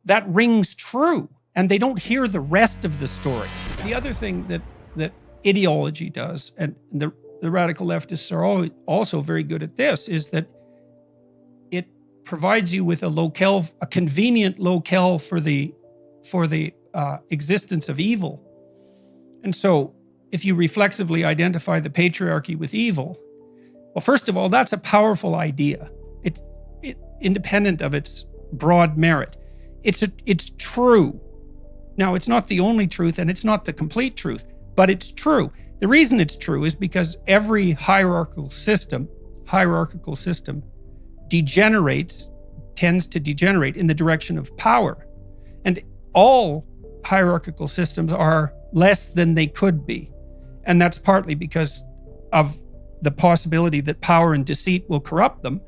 that rings true, and they don't hear the rest of the story. The other thing that ideology does, and the radical leftists are also very good at this, is that it provides you with a convenient locale for the existence of evil. And so if you reflexively identify the patriarchy with evil, well, first of all, that's a powerful idea. It independent of its broad merit. It's true. Now, it's not the only truth, and it's not the complete truth, but it's true. The reason it's true is because every hierarchical system tends to degenerate in the direction of power. And all hierarchical systems are less than they could be. And that's partly because of the possibility that power and deceit will corrupt them,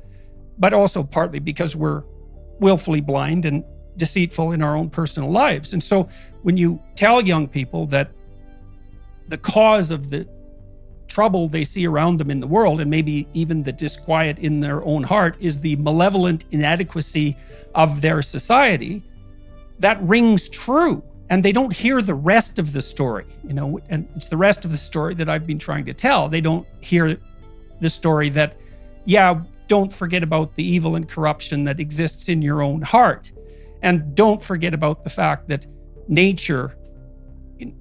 but also partly because we're willfully blind and deceitful in our own personal lives. And so when you tell young people that the cause of the trouble they see around them in the world, and maybe even the disquiet in their own heart, is the malevolent inadequacy of their society, that rings true. And they don't hear the rest of the story, and it's the rest of the story that I've been trying to tell. They don't hear the story that, don't forget about the evil and corruption that exists in your own heart. And don't forget about the fact that nature,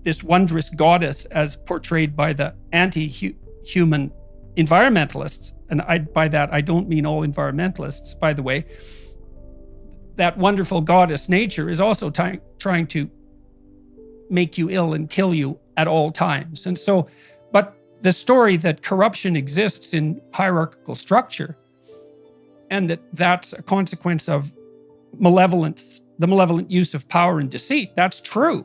this wondrous goddess as portrayed by the anti-human environmentalists, and by that I don't mean all environmentalists, by the way, that wonderful goddess nature is also trying to make you ill and kill you at all times. And so, but the story that corruption exists in hierarchical structure, and that's a consequence of malevolence, the malevolent use of power and deceit, that's true.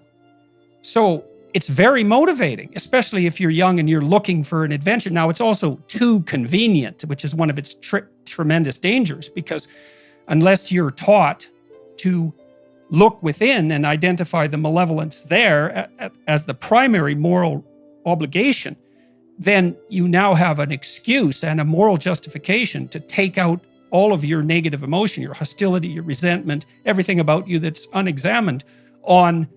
So it's very motivating, especially if you're young and you're looking for an adventure. Now, it's also too convenient, which is one of its tremendous dangers, because unless you're taught to look within and identify the malevolence there as the primary moral obligation, then you now have an excuse and a moral justification to take out all of your negative emotion, your hostility, your resentment, everything about you that's unexamined on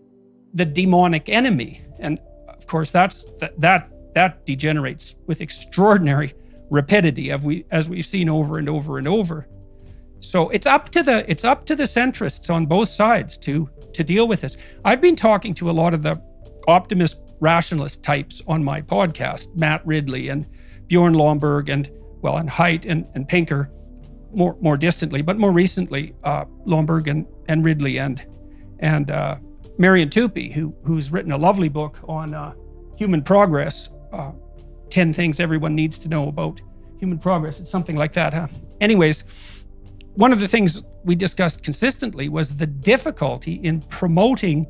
the demonic enemy. And of course, that degenerates with extraordinary rapidity, as we've seen over and over and over. So it's up to the centrists on both sides to deal with this. I've been talking to a lot of the optimist rationalist types on my podcast, Matt Ridley and Bjorn Lomborg and Haidt and Pinker, more distantly, but more recently, Lomborg and Ridley and Marian Tupy, who's written a lovely book on human progress, 10 things everyone needs to know about human progress. It's something like that, huh? Anyways, one of the things we discussed consistently was the difficulty in promoting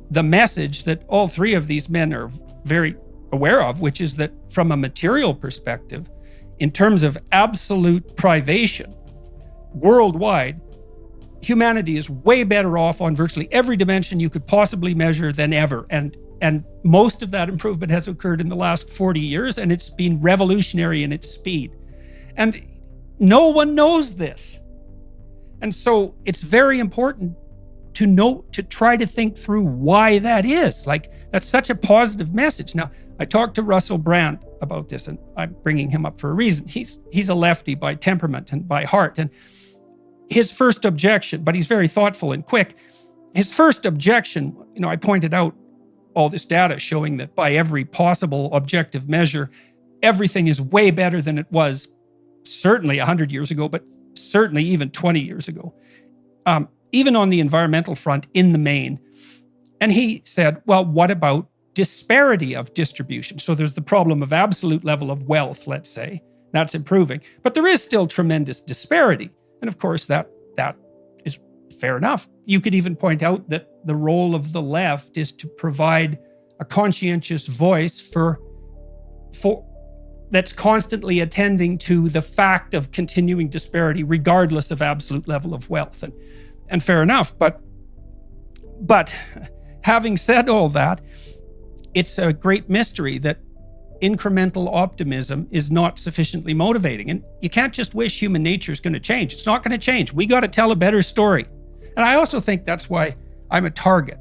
the message that all three of these men are very aware of, which is that from a material perspective, in terms of absolute privation, worldwide, humanity is way better off on virtually every dimension you could possibly measure than ever. And most of that improvement has occurred in the last 40 years, and it's been revolutionary in its speed. And no one knows this. And so it's very important to try to think through why that is. Like, that's such a positive message. Now, I talked to Russell Brand about this, and I'm bringing him up for a reason. He's a lefty by temperament and by heart. And his first objection, but he's very thoughtful and quick. His first objection, I pointed out all this data showing that by every possible objective measure, everything is way better than it was certainly 100 years ago, but certainly even 20 years ago, even on the environmental front in the main. And he said, well, what about disparity of distribution? So there's the problem of absolute level of wealth, let's say. That's improving. But there is still tremendous disparity. And of course, that is fair enough. You could even point out that the role of the left is to provide a conscientious voice for that's constantly attending to the fact of continuing disparity, regardless of absolute level of wealth. And fair enough. But having said all that, it's a great mystery that incremental optimism is not sufficiently motivating. And you can't just wish human nature is going to change. It's not going to change. We got to tell a better story. And I also think that's why I'm a target.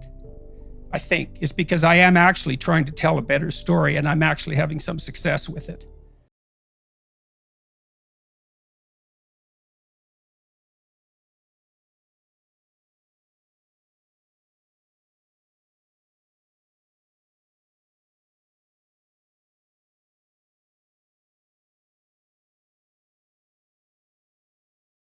I think is because I am actually trying to tell a better story and I'm actually having some success with it.